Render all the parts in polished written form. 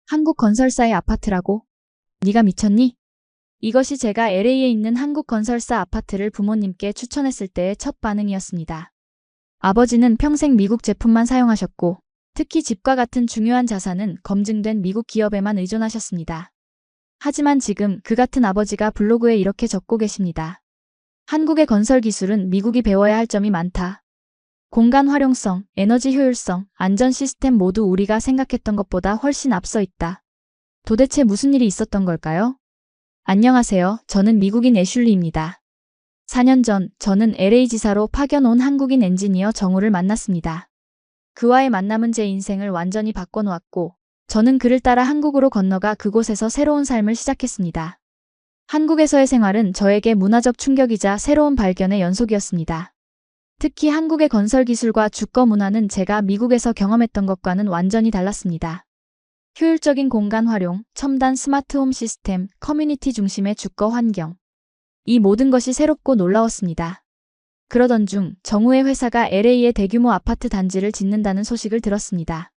한국 건설사의 아파트라고? 네가 미쳤니? 이것이 제가 LA에 있는 한국 건설사 아파트를 부모님께 추천했을 때의 첫 반응이었습니다. 아버지는 평생 미국 제품만 사용하셨고, 특히 집과 같은 중요한 자산은 검증된 미국 기업에만 의존하셨습니다. 하지만 지금 그 같은 아버지가 블로그에 이렇게 적고 계십니다. 한국의 건설 기술은 미국이 배워야 할 점이 많다. 공간 활용성, 에너지 효율성, 안전 시스템 모두 우리가 생각했던 것보다 훨씬 앞서 있다. 도대체 무슨 일이 있었던 걸까요? 안녕하세요. 저는 미국인 애슐리입니다. 4년 전 저는 LA 지사로 파견 온 한국인 엔지니어 정우를 만났습니다. 그와의 만남은 제 인생을 완전히 바꿔놓았고, 저는 그를 따라 한국으로 건너가 그곳에서 새로운 삶을 시작했습니다. 한국에서의 생활은 저에게 문화적 충격이자 새로운 발견의 연속이었습니다. 특히 한국의 건설 기술과 주거 문화는 제가 미국에서 경험했던 것과는 완전히 달랐습니다. 효율적인 공간 활용, 첨단 스마트홈 시스템, 커뮤니티 중심의 주거 환경. 이 모든 것이 새롭고 놀라웠습니다. 그러던 중 정우의 회사가 LA에 대규모 아파트 단지를 짓는다는 소식을 들었습니다.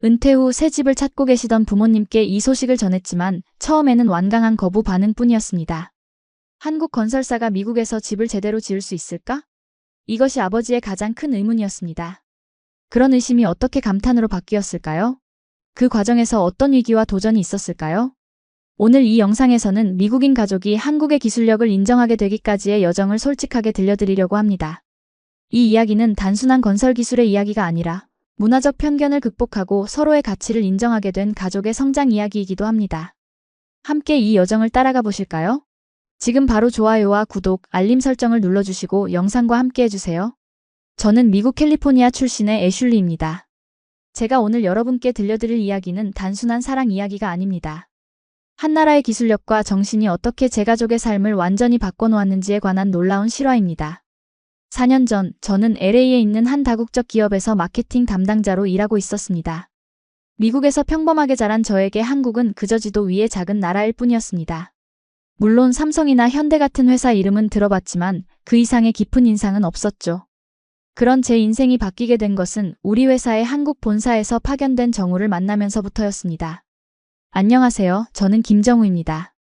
은퇴 후 새 집을 찾고 계시던 부모님께 이 소식을 전했지만 처음에는 완강한 거부 반응뿐이었습니다. 한국 건설사가 미국에서 집을 제대로 지을 수 있을까? 이것이 아버지의 가장 큰 의문이었습니다. 그런 의심이 어떻게 감탄으로 바뀌었을까요? 그 과정에서 어떤 위기와 도전이 있었을까요? 오늘 이 영상에서는 미국인 가족이 한국의 기술력을 인정하게 되기까지의 여정을 솔직하게 들려드리려고 합니다. 이 이야기는 단순한 건설 기술의 이야기가 아니라 문화적 편견을 극복하고 서로의 가치를 인정하게 된 가족의 성장 이야기이기도 합니다. 함께 이 여정을 따라가 보실까요? 지금 바로 좋아요와 구독, 알림 설정을 눌러주시고 영상과 함께 해주세요. 저는 미국 캘리포니아 출신의 애슐리입니다. 제가 오늘 여러분께 들려드릴 이야기는 단순한 사랑 이야기가 아닙니다. 한 나라의 기술력과 정신이 어떻게 제 가족의 삶을 완전히 바꿔놓았는지에 관한 놀라운 실화입니다. 4년 전 저는 LA에 있는 한 다국적 기업에서 마케팅 담당자로 일하고 있었습니다. 미국에서 평범하게 자란 저에게 한국은 그저 지도 위의 작은 나라일 뿐이었습니다. 물론 삼성이나 현대 같은 회사 이름은 들어봤지만 그 이상의 깊은 인상은 없었죠. 그런 제 인생이 바뀌게 된 것은 우리 회사의 한국 본사에서 파견된 정우를 만나면서부터였습니다. 안녕하세요. 저는 김정우입니다.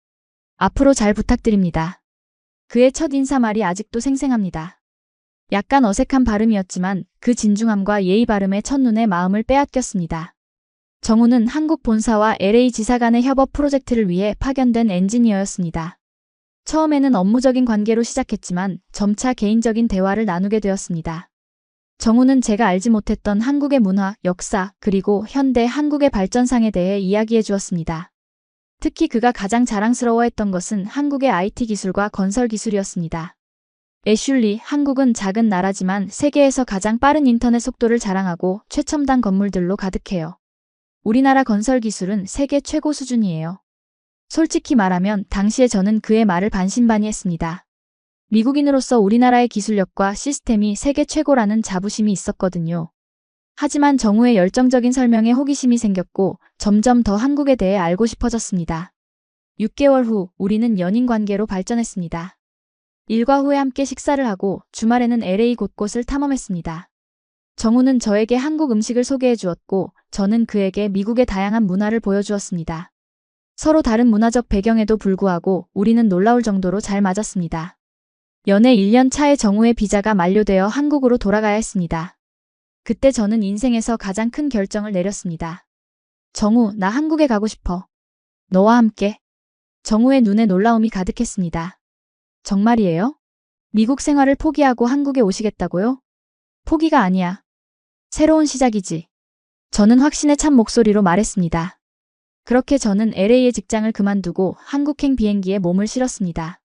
앞으로 잘 부탁드립니다. 그의 첫 인사말이 아직도 생생합니다. 약간 어색한 발음이었지만 그 진중함과 예의 발음에 첫눈에 마음을 빼앗겼습니다. 정우는 한국 본사와 LA 지사 간의 협업 프로젝트를 위해 파견된 엔지니어였습니다. 처음에는 업무적인 관계로 시작했지만 점차 개인적인 대화를 나누게 되었습니다. 정우는 제가 알지 못했던 한국의 문화, 역사, 그리고 현대 한국의 발전상에 대해 이야기해 주었습니다. 특히 그가 가장 자랑스러워했던 것은 한국의 IT 기술과 건설 기술이었습니다. 애슐리, 한국은 작은 나라지만 세계에서 가장 빠른 인터넷 속도를 자랑하고 최첨단 건물들로 가득해요. 우리나라 건설 기술은 세계 최고 수준이에요. 솔직히 말하면 당시에 저는 그의 말을 반신반의했습니다. 미국인으로서 우리나라의 기술력과 시스템이 세계 최고라는 자부심이 있었거든요. 하지만 정우의 열정적인 설명에 호기심이 생겼고 점점 더 한국에 대해 알고 싶어졌습니다. 6개월 후 우리는 연인 관계로 발전했습니다. 일과 후에 함께 식사를 하고 주말에는 LA 곳곳을 탐험했습니다. 정우는 저에게 한국 음식을 소개해 주었고 저는 그에게 미국의 다양한 문화를 보여주었습니다. 서로 다른 문화적 배경에도 불구하고 우리는 놀라울 정도로 잘 맞았습니다. 연애 1년 차에 정우의 비자가 만료되어 한국으로 돌아가야 했습니다. 그때 저는 인생에서 가장 큰 결정을 내렸습니다. 정우, 나 한국에 가고 싶어. 너와 함께. 정우의 눈에 놀라움이 가득했습니다. 정말이에요? 미국 생활을 포기하고 한국에 오시겠다고요? 포기가 아니야. 새로운 시작이지. 저는 확신에 찬 목소리로 말했습니다. 그렇게 저는 LA의 직장을 그만두고 한국행 비행기에 몸을 실었습니다.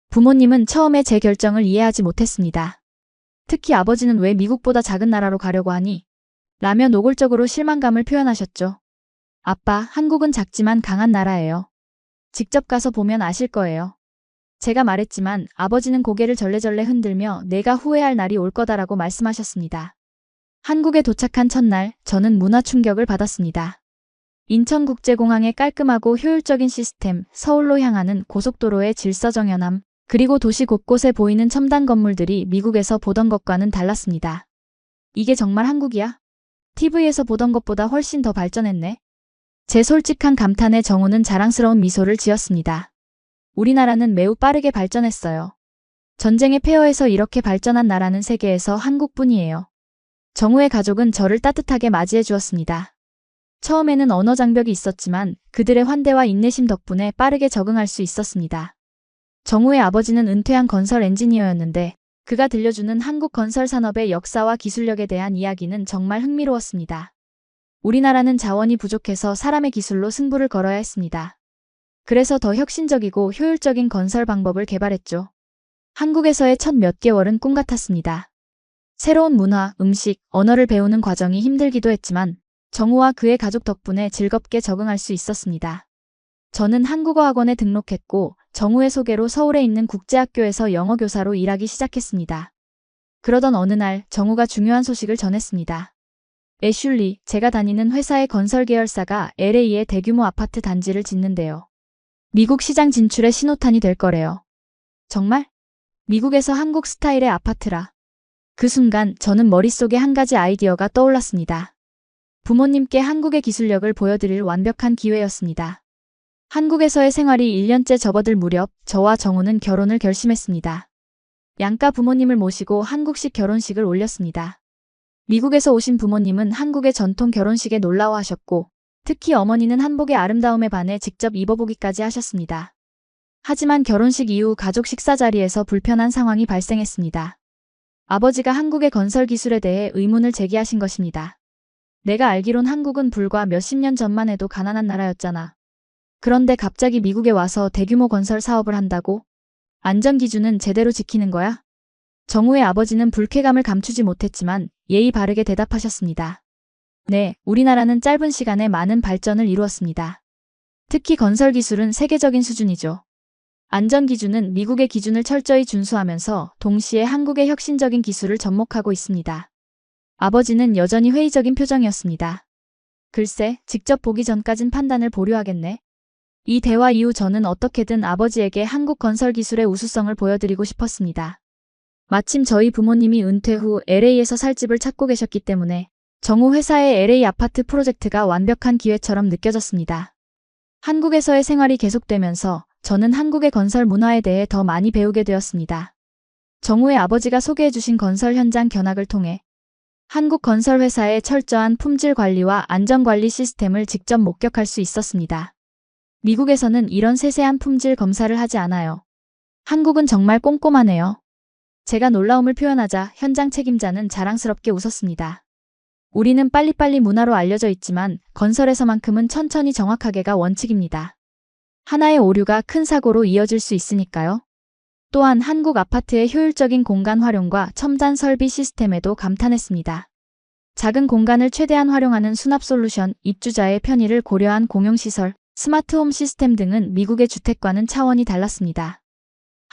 부모님은 처음에 제 결정을 이해하지 못했습니다. 특히 아버지는 왜 미국보다 작은 나라로 가려고 하니? 라며 노골적으로 실망감을 표현하셨죠. 아빠, 한국은 작지만 강한 나라예요. 직접 가서 보면 아실 거예요. 제가 말했지만 아버지는 고개를 절레절레 흔들며 내가 후회할 날이 올 거다라고 말씀하셨습니다. 한국에 도착한 첫날, 저는 문화 충격을 받았습니다. 인천국제공항의 깔끔하고 효율적인 시스템, 서울로 향하는 고속도로의 질서정연함, 그리고 도시 곳곳에 보이는 첨단 건물들이 미국에서 보던 것과는 달랐습니다. 이게 정말 한국이야? TV에서 보던 것보다 훨씬 더 발전했네. 제 솔직한 감탄에 정우는 자랑스러운 미소를 지었습니다. 우리나라는 매우 빠르게 발전했어요. 전쟁의 폐허에서 이렇게 발전한 나라는 세계에서 한국뿐이에요. 정우의 가족은 저를 따뜻하게 맞이해 주었습니다. 처음에는 언어 장벽이 있었지만 그들의 환대와 인내심 덕분에 빠르게 적응할 수 있었습니다. 정우의 아버지는 은퇴한 건설 엔지니어였는데 그가 들려주는 한국 건설 산업의 역사와 기술력에 대한 이야기는 정말 흥미로웠습니다. 우리나라는 자원이 부족해서 사람의 기술로 승부를 걸어야 했습니다. 그래서 더 혁신적이고 효율적인 건설 방법을 개발했죠. 한국에서의 첫 몇 개월은 꿈 같았습니다. 새로운 문화, 음식, 언어를 배우는 과정이 힘들기도 했지만 정우와 그의 가족 덕분에 즐겁게 적응할 수 있었습니다. 저는 한국어 학원에 등록했고 정우의 소개로 서울에 있는 국제학교에서 영어 교사로 일하기 시작했습니다. 그러던 어느 날 정우가 중요한 소식을 전했습니다. 애슐리, 제가 다니는 회사의 건설 계열사가 LA에 대규모 아파트 단지를 짓는데요. 미국 시장 진출의 신호탄이 될 거래요. 정말? 미국에서 한국 스타일의 아파트라. 그 순간 저는 머릿속에 한 가지 아이디어가 떠올랐습니다. 부모님께 한국의 기술력을 보여드릴 완벽한 기회였습니다. 한국에서의 생활이 1년째 접어들 무렵 저와 정우는 결혼을 결심했습니다. 양가 부모님을 모시고 한국식 결혼식을 올렸습니다. 미국에서 오신 부모님은 한국의 전통 결혼식에 놀라워하셨고 특히 어머니는 한복의 아름다움에 반해 직접 입어보기까지 하셨습니다. 하지만 결혼식 이후 가족 식사 자리에서 불편한 상황이 발생했습니다. 아버지가 한국의 건설 기술에 대해 의문을 제기하신 것입니다. 내가 알기론 한국은 불과 몇십 년 전만 해도 가난한 나라였잖아. 그런데 갑자기 미국에 와서 대규모 건설 사업을 한다고? 안전 기준은 제대로 지키는 거야? 정우의 아버지는 불쾌감을 감추지 못했지만 예의 바르게 대답하셨습니다. 네, 우리나라는 짧은 시간에 많은 발전을 이루었습니다. 특히 건설 기술은 세계적인 수준이죠. 안전 기준은 미국의 기준을 철저히 준수하면서 동시에 한국의 혁신적인 기술을 접목하고 있습니다. 아버지는 여전히 회의적인 표정이었습니다. 글쎄, 직접 보기 전까진 판단을 보류하겠네. 이 대화 이후 저는 어떻게든 아버지에게 한국 건설 기술의 우수성을 보여드리고 싶었습니다. 마침 저희 부모님이 은퇴 후 LA에서 살 집을 찾고 계셨기 때문에 정우 회사의 LA 아파트 프로젝트가 완벽한 기회처럼 느껴졌습니다. 한국에서의 생활이 계속되면서 저는 한국의 건설 문화에 대해 더 많이 배우게 되었습니다. 정우의 아버지가 소개해주신 건설 현장 견학을 통해 한국 건설 회사의 철저한 품질 관리와 안전 관리 시스템을 직접 목격할 수 있었습니다. 미국에서는 이런 세세한 품질 검사를 하지 않아요. 한국은 정말 꼼꼼하네요. 제가 놀라움을 표현하자 현장 책임자는 자랑스럽게 웃었습니다. 우리는 빨리빨리 문화로 알려져 있지만 건설에서만큼은 천천히 정확하게가 원칙입니다. 하나의 오류가 큰 사고로 이어질 수 있으니까요. 또한 한국 아파트의 효율적인 공간 활용과 첨단 설비 시스템에도 감탄했습니다. 작은 공간을 최대한 활용하는 수납 솔루션, 입주자의 편의를 고려한 공용시설, 스마트홈 시스템 등은 미국의 주택과는 차원이 달랐습니다.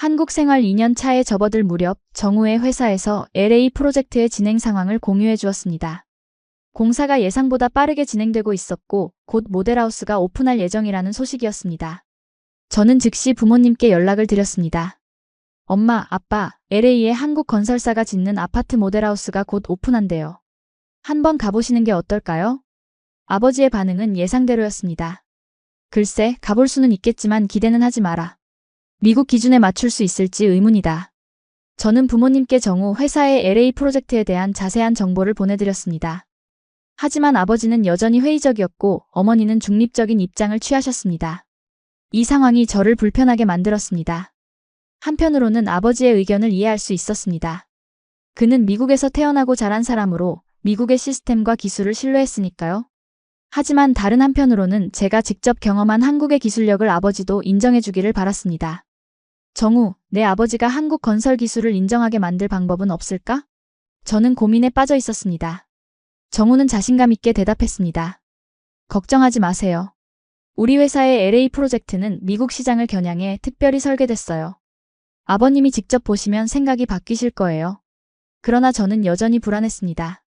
한국 생활 2년 차에 접어들 무렵 정우의 회사에서 LA 프로젝트의 진행 상황을 공유해 주었습니다. 공사가 예상보다 빠르게 진행되고 있었고 곧 모델하우스가 오픈할 예정이라는 소식이었습니다. 저는 즉시 부모님께 연락을 드렸습니다. 엄마, 아빠, LA에 한국 건설사가 짓는 아파트 모델하우스가 곧 오픈한대요. 한번 가보시는 게 어떨까요? 아버지의 반응은 예상대로였습니다. 글쎄, 가볼 수는 있겠지만 기대는 하지 마라. 미국 기준에 맞출 수 있을지 의문이다. 저는 부모님께 정우 회사의 LA 프로젝트에 대한 자세한 정보를 보내드렸습니다. 하지만 아버지는 여전히 회의적이었고 어머니는 중립적인 입장을 취하셨습니다. 이 상황이 저를 불편하게 만들었습니다. 한편으로는 아버지의 의견을 이해할 수 있었습니다. 그는 미국에서 태어나고 자란 사람으로 미국의 시스템과 기술을 신뢰했으니까요. 하지만 다른 한편으로는 제가 직접 경험한 한국의 기술력을 아버지도 인정해주기를 바랐습니다. 정우, 내 아버지가 한국 건설 기술을 인정하게 만들 방법은 없을까? 저는 고민에 빠져 있었습니다. 정우는 자신감 있게 대답했습니다. 걱정하지 마세요. 우리 회사의 LA 프로젝트는 미국 시장을 겨냥해 특별히 설계됐어요. 아버님이 직접 보시면 생각이 바뀌실 거예요. 그러나 저는 여전히 불안했습니다.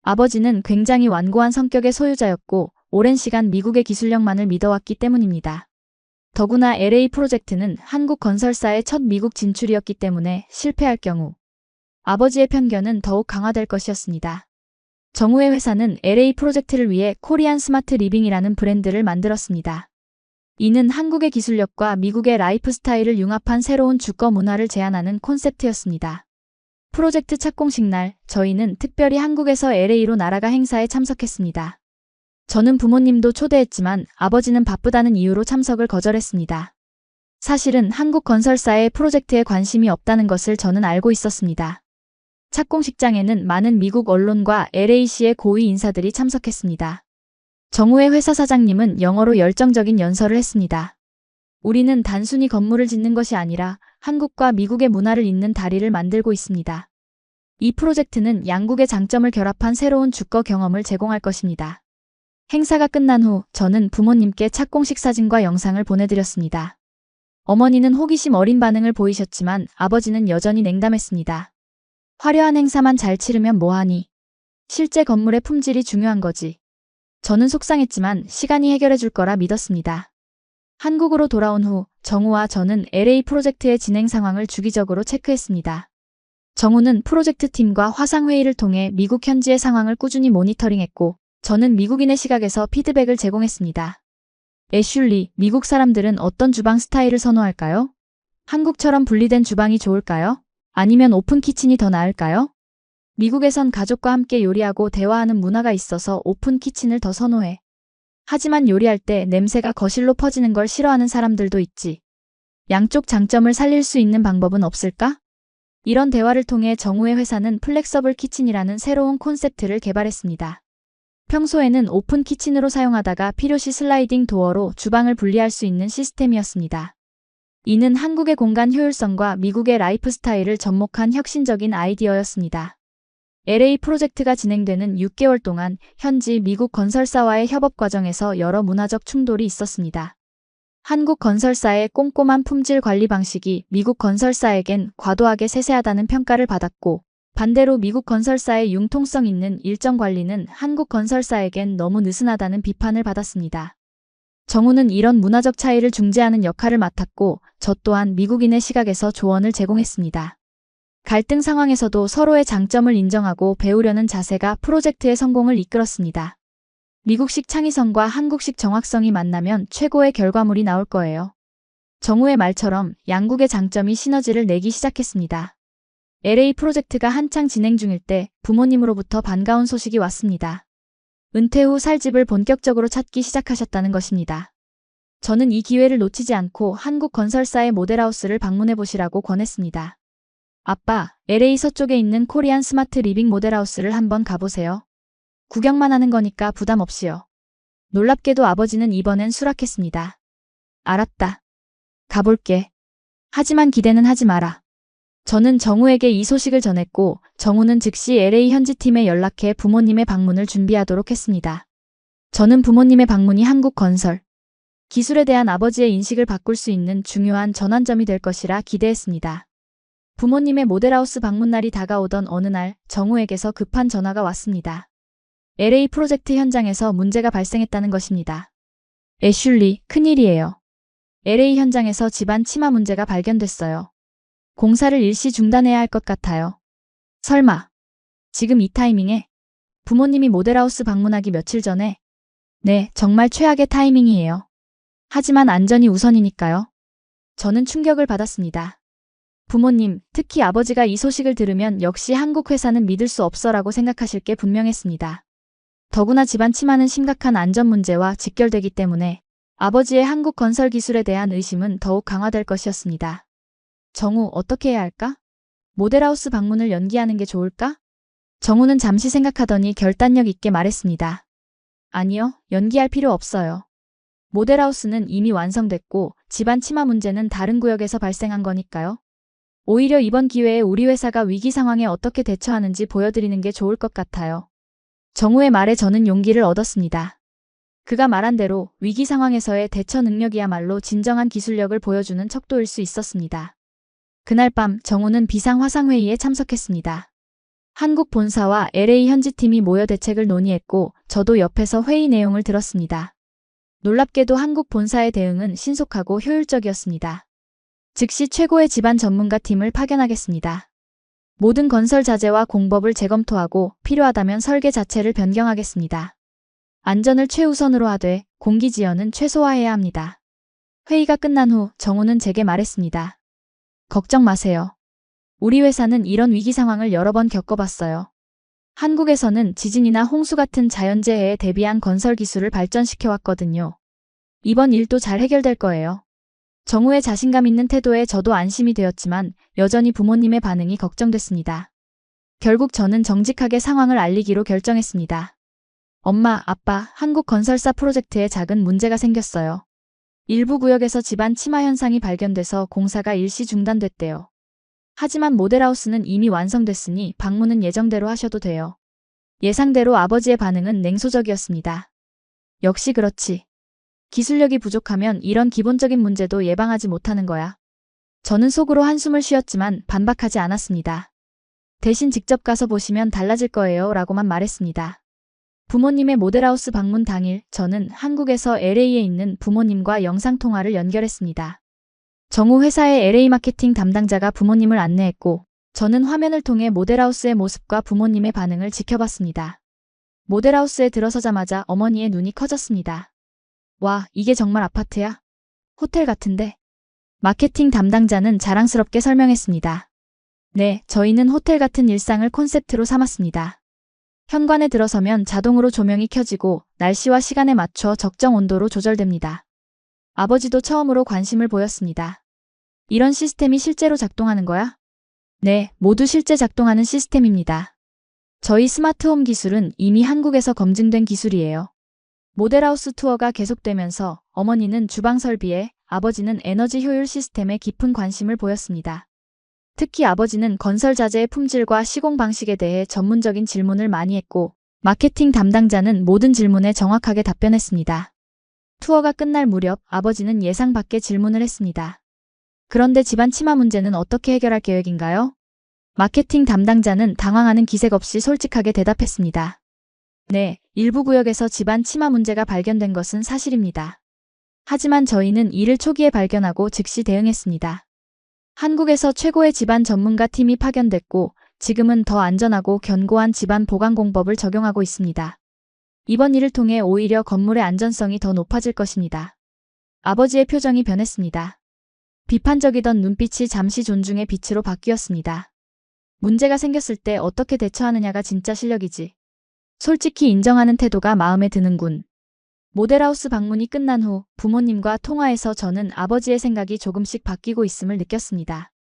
아버지는 굉장히 완고한 성격의 소유자였고 오랜 시간 미국의 기술력만을 믿어왔기 때문입니다. 더구나 LA 프로젝트는 한국 건설사의 첫 미국 진출이었기 때문에 실패할 경우 아버지의 편견은 더욱 강화될 것이었습니다. 정우의 회사는 LA 프로젝트를 위해 코리안 스마트 리빙이라는 브랜드를 만들었습니다. 이는 한국의 기술력과 미국의 라이프 스타일을 융합한 새로운 주거 문화를 제안하는 콘셉트였습니다. 프로젝트 착공식 날, 저희는 특별히 한국에서 LA로 날아가 행사에 참석했습니다. 저는 부모님도 초대했지만 아버지는 바쁘다는 이유로 참석을 거절했습니다. 사실은 한국 건설사의 프로젝트에 관심이 없다는 것을 저는 알고 있었습니다. 착공식장에는 많은 미국 언론과 LA시의 고위 인사들이 참석했습니다. 정우의 회사 사장님은 영어로 열정적인 연설을 했습니다. 우리는 단순히 건물을 짓는 것이 아니라 한국과 미국의 문화를 잇는 다리를 만들고 있습니다. 이 프로젝트는 양국의 장점을 결합한 새로운 주거 경험을 제공할 것입니다. 행사가 끝난 후 저는 부모님께 착공식 사진과 영상을 보내드렸습니다. 어머니는 호기심 어린 반응을 보이셨지만 아버지는 여전히 냉담했습니다. 화려한 행사만 잘 치르면 뭐하니? 실제 건물의 품질이 중요한 거지. 저는 속상했지만 시간이 해결해 줄 거라 믿었습니다. 한국으로 돌아온 후 정우와 저는 LA 프로젝트의 진행 상황을 주기적으로 체크했습니다. 정우는 프로젝트 팀과 화상회의를 통해 미국 현지의 상황을 꾸준히 모니터링했고 저는 미국인의 시각에서 피드백을 제공했습니다. 애슐리, 미국 사람들은 어떤 주방 스타일을 선호할까요? 한국처럼 분리된 주방이 좋을까요? 아니면 오픈 키친이 더 나을까요? 미국에선 가족과 함께 요리하고 대화하는 문화가 있어서 오픈 키친을 더 선호해. 하지만 요리할 때 냄새가 거실로 퍼지는 걸 싫어하는 사람들도 있지. 양쪽 장점을 살릴 수 있는 방법은 없을까? 이런 대화를 통해 정우의 회사는 플렉서블 키친이라는 새로운 콘셉트를 개발했습니다. 평소에는 오픈 키친으로 사용하다가 필요시 슬라이딩 도어로 주방을 분리할 수 있는 시스템이었습니다. 이는 한국의 공간 효율성과 미국의 라이프 스타일을 접목한 혁신적인 아이디어였습니다. LA 프로젝트가 진행되는 6개월 동안 현지 미국 건설사와의 협업 과정에서 여러 문화적 충돌이 있었습니다. 한국 건설사의 꼼꼼한 품질 관리 방식이 미국 건설사에겐 과도하게 세세하다는 평가를 받았고, 반대로 미국 건설사의 융통성 있는 일정 관리는 한국 건설사에겐 너무 느슨하다는 비판을 받았습니다. 정우는 이런 문화적 차이를 중재하는 역할을 맡았고, 저 또한 미국인의 시각에서 조언을 제공했습니다. 갈등 상황에서도 서로의 장점을 인정하고 배우려는 자세가 프로젝트의 성공을 이끌었습니다. 미국식 창의성과 한국식 정확성이 만나면 최고의 결과물이 나올 거예요. 정우의 말처럼 양국의 장점이 시너지를 내기 시작했습니다. LA 프로젝트가 한창 진행 중일 때 부모님으로부터 반가운 소식이 왔습니다. 은퇴 후 살 집을 본격적으로 찾기 시작하셨다는 것입니다. 저는 이 기회를 놓치지 않고 한국 건설사의 모델하우스를 방문해 보시라고 권했습니다. 아빠, LA 서쪽에 있는 코리안 스마트 리빙 모델하우스를 한번 가보세요. 구경만 하는 거니까 부담 없이요. 놀랍게도 아버지는 이번엔 수락했습니다. 알았다. 가볼게. 하지만 기대는 하지 마라. 저는 정우에게 이 소식을 전했고 정우는 즉시 LA 현지팀에 연락해 부모님의 방문을 준비하도록 했습니다. 저는 부모님의 방문이 한국 건설 기술에 대한 아버지의 인식을 바꿀 수 있는 중요한 전환점이 될 것이라 기대했습니다. 부모님의 모델하우스 방문 날이 다가오던 어느 날 정우에게서 급한 전화가 왔습니다. LA 프로젝트 현장에서 문제가 발생했다는 것입니다. 애슐리, 큰일이에요. LA 현장에서 집안 침하 문제가 발견됐어요. 공사를 일시 중단해야 할 것 같아요. 설마, 지금 이 타이밍에? 부모님이 모델하우스 방문하기 며칠 전에? 네, 정말 최악의 타이밍이에요. 하지만 안전이 우선이니까요. 저는 충격을 받았습니다. 부모님, 특히 아버지가 이 소식을 들으면 역시 한국 회사는 믿을 수 없어라고 생각하실 게 분명했습니다. 더구나 집안 침하는 심각한 안전 문제와 직결되기 때문에 아버지의 한국 건설 기술에 대한 의심은 더욱 강화될 것이었습니다. 정우, 어떻게 해야 할까? 모델하우스 방문을 연기하는 게 좋을까? 정우는 잠시 생각하더니 결단력 있게 말했습니다. 아니요, 연기할 필요 없어요. 모델하우스는 이미 완성됐고 집안 침하 문제는 다른 구역에서 발생한 거니까요. 오히려 이번 기회에 우리 회사가 위기 상황에 어떻게 대처하는지 보여드리는 게 좋을 것 같아요. 정우의 말에 저는 용기를 얻었습니다. 그가 말한 대로 위기 상황에서의 대처 능력이야말로 진정한 기술력을 보여주는 척도일 수 있었습니다. 그날 밤 정우는 비상화상회의에 참석했습니다. 한국 본사와 LA 현지팀이 모여 대책을 논의했고 저도 옆에서 회의 내용을 들었습니다. 놀랍게도 한국 본사의 대응은 신속하고 효율적이었습니다. 즉시 최고의 집안 전문가 팀을 파견하겠습니다. 모든 건설 자재와 공법을 재검토하고 필요하다면 설계 자체를 변경하겠습니다. 안전을 최우선으로 하되 공기 지연은 최소화해야 합니다. 회의가 끝난 후 정우는 제게 말했습니다. 걱정 마세요. 우리 회사는 이런 위기 상황을 여러 번 겪어봤어요. 한국에서는 지진이나 홍수 같은 자연재해에 대비한 건설 기술을 발전시켜왔거든요. 이번 일도 잘 해결될 거예요. 정우의 자신감 있는 태도에 저도 안심이 되었지만 여전히 부모님의 반응이 걱정됐습니다. 결국 저는 정직하게 상황을 알리기로 결정했습니다. 엄마, 아빠, 한국건설사 프로젝트에 작은 문제가 생겼어요. 일부 구역에서 집안 침하 현상이 발견돼서 공사가 일시 중단됐대요. 하지만 모델하우스는 이미 완성됐으니 방문은 예정대로 하셔도 돼요. 예상대로 아버지의 반응은 냉소적이었습니다. 역시 그렇지. 기술력이 부족하면 이런 기본적인 문제도 예방하지 못하는 거야. 저는 속으로 한숨을 쉬었지만 반박하지 않았습니다. 대신 직접 가서 보시면 달라질 거예요 라고만 말했습니다. 부모님의 모델하우스 방문 당일 저는 한국에서 LA에 있는 부모님과 영상통화를 연결했습니다. 정우 회사의 LA 마케팅 담당자가 부모님을 안내했고 저는 화면을 통해 모델하우스의 모습과 부모님의 반응을 지켜봤습니다. 모델하우스에 들어서자마자 어머니의 눈이 커졌습니다. 와, 이게 정말 아파트야? 호텔 같은데? 마케팅 담당자는 자랑스럽게 설명했습니다. 네, 저희는 호텔 같은 일상을 콘셉트로 삼았습니다. 현관에 들어서면 자동으로 조명이 켜지고 날씨와 시간에 맞춰 적정 온도로 조절됩니다. 아버지도 처음으로 관심을 보였습니다. 이런 시스템이 실제로 작동하는 거야? 네, 모두 실제 작동하는 시스템입니다. 저희 스마트홈 기술은 이미 한국에서 검증된 기술이에요. 모델하우스 투어가 계속되면서 어머니는 주방 설비에, 아버지는 에너지 효율 시스템에 깊은 관심을 보였습니다. 특히 아버지는 건설 자재의 품질과 시공 방식에 대해 전문적인 질문을 많이 했고 마케팅 담당자는 모든 질문에 정확하게 답변했습니다. 투어가 끝날 무렵 아버지는 예상 밖의 질문을 했습니다. 그런데 집안 침하 문제는 어떻게 해결할 계획인가요? 마케팅 담당자는 당황하는 기색 없이 솔직하게 대답했습니다. 네, 일부 구역에서 집안 침하 문제가 발견된 것은 사실입니다. 하지만 저희는 이를 초기에 발견하고 즉시 대응했습니다. 한국에서 최고의 집안 전문가 팀이 파견됐고 지금은 더 안전하고 견고한 집안 보강 공법을 적용하고 있습니다. 이번 일을 통해 오히려 건물의 안전성이 더 높아질 것입니다. 아버지의 표정이 변했습니다. 비판적이던 눈빛이 잠시 존중의 빛으로 바뀌었습니다. 문제가 생겼을 때 어떻게 대처하느냐가 진짜 실력이지. 솔직히 인정하는 태도가 마음에 드는군. 모델하우스 방문이 끝난 후 부모님과 통화에서 저는 아버지의 생각이 조금씩 바뀌고 있음을 느꼈습니다.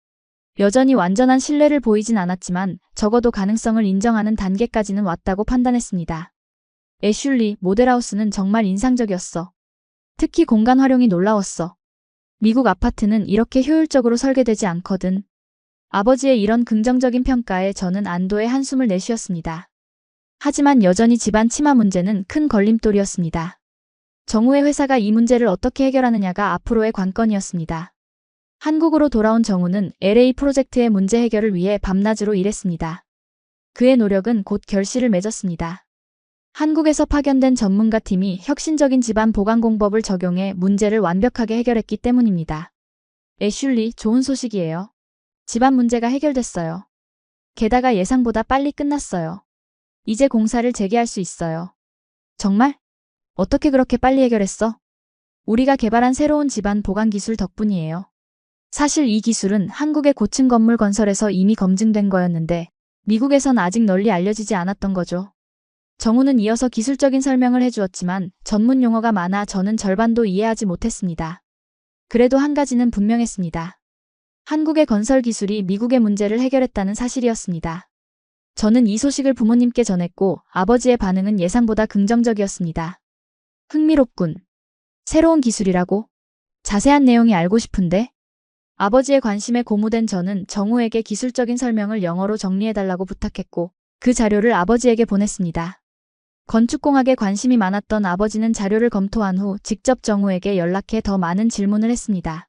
여전히 완전한 신뢰를 보이진 않았지만 적어도 가능성을 인정하는 단계까지는 왔다고 판단했습니다. 애슐리, 모델하우스는 정말 인상적이었어. 특히 공간 활용이 놀라웠어. 미국 아파트는 이렇게 효율적으로 설계되지 않거든. 아버지의 이런 긍정적인 평가에 저는 안도의 한숨을 내쉬었습니다. 하지만 여전히 집안 침하 문제는 큰 걸림돌이었습니다. 정우의 회사가 이 문제를 어떻게 해결하느냐가 앞으로의 관건이었습니다. 한국으로 돌아온 정우는 LA 프로젝트의 문제 해결을 위해 밤낮으로 일했습니다. 그의 노력은 곧 결실을 맺었습니다. 한국에서 파견된 전문가 팀이 혁신적인 집안 보강 공법을 적용해 문제를 완벽하게 해결했기 때문입니다. 애슐리, 좋은 소식이에요. 집안 문제가 해결됐어요. 게다가 예상보다 빨리 끝났어요. 이제 공사를 재개할 수 있어요. 정말? 어떻게 그렇게 빨리 해결했어? 우리가 개발한 새로운 집안 보강 기술 덕분이에요. 사실 이 기술은 한국의 고층 건물 건설에서 이미 검증된 거였는데 미국에선 아직 널리 알려지지 않았던 거죠. 정우는 이어서 기술적인 설명을 해주었지만 전문 용어가 많아 저는 절반도 이해하지 못했습니다. 그래도 한 가지는 분명했습니다. 한국의 건설 기술이 미국의 문제를 해결했다는 사실이었습니다. 저는 이 소식을 부모님께 전했고 아버지의 반응은 예상보다 긍정적이었습니다. 흥미롭군. 새로운 기술이라고? 자세한 내용이 알고 싶은데? 아버지의 관심에 고무된 저는 정우에게 기술적인 설명을 영어로 정리해달라고 부탁했고 그 자료를 아버지에게 보냈습니다. 건축공학에 관심이 많았던 아버지는 자료를 검토한 후 직접 정우에게 연락해 더 많은 질문을 했습니다.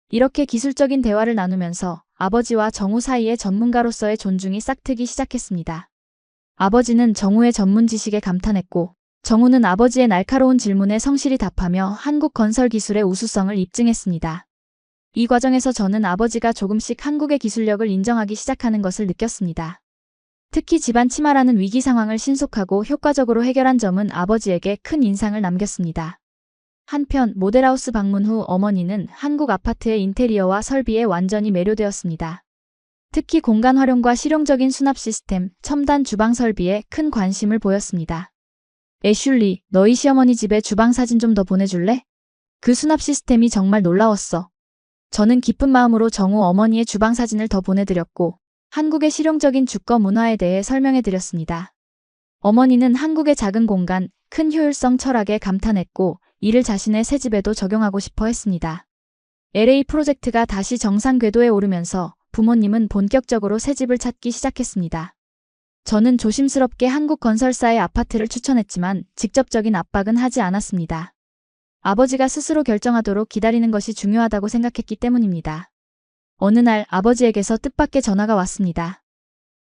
이렇게 기술적인 대화를 나누면서 아버지와 정우 사이의 전문가로서의 존중이 싹트기 시작했습니다. 아버지는 정우의 전문 지식에 감탄했고 정우는 아버지의 날카로운 질문에 성실히 답하며 한국 건설 기술의 우수성을 입증했습니다. 이 과정에서 저는 아버지가 조금씩 한국의 기술력을 인정하기 시작하는 것을 느꼈습니다. 특히 집안 침하라는 위기 상황을 신속하고 효과적으로 해결한 점은 아버지에게 큰 인상을 남겼습니다. 한편 모델하우스 방문 후 어머니는 한국 아파트의 인테리어와 설비에 완전히 매료되었습니다. 특히 공간 활용과 실용적인 수납 시스템, 첨단 주방 설비에 큰 관심을 보였습니다. 애슐리, 너희 시어머니 집에 주방 사진 좀 더 보내줄래? 그 수납 시스템이 정말 놀라웠어. 저는 기쁜 마음으로 정우 어머니의 주방 사진을 더 보내드렸고 한국의 실용적인 주거 문화에 대해 설명해드렸습니다. 어머니는 한국의 작은 공간, 큰 효율성 철학에 감탄했고 이를 자신의 새 집에도 적용하고 싶어 했습니다. LA 프로젝트가 다시 정상 궤도에 오르면서 부모님은 본격적으로 새 집을 찾기 시작했습니다. 저는 조심스럽게 한국 건설사의 아파트를 추천했지만 직접적인 압박은 하지 않았습니다. 아버지가 스스로 결정하도록 기다리는 것이 중요하다고 생각했기 때문입니다. 어느 날 아버지에게서 뜻밖의 전화가 왔습니다.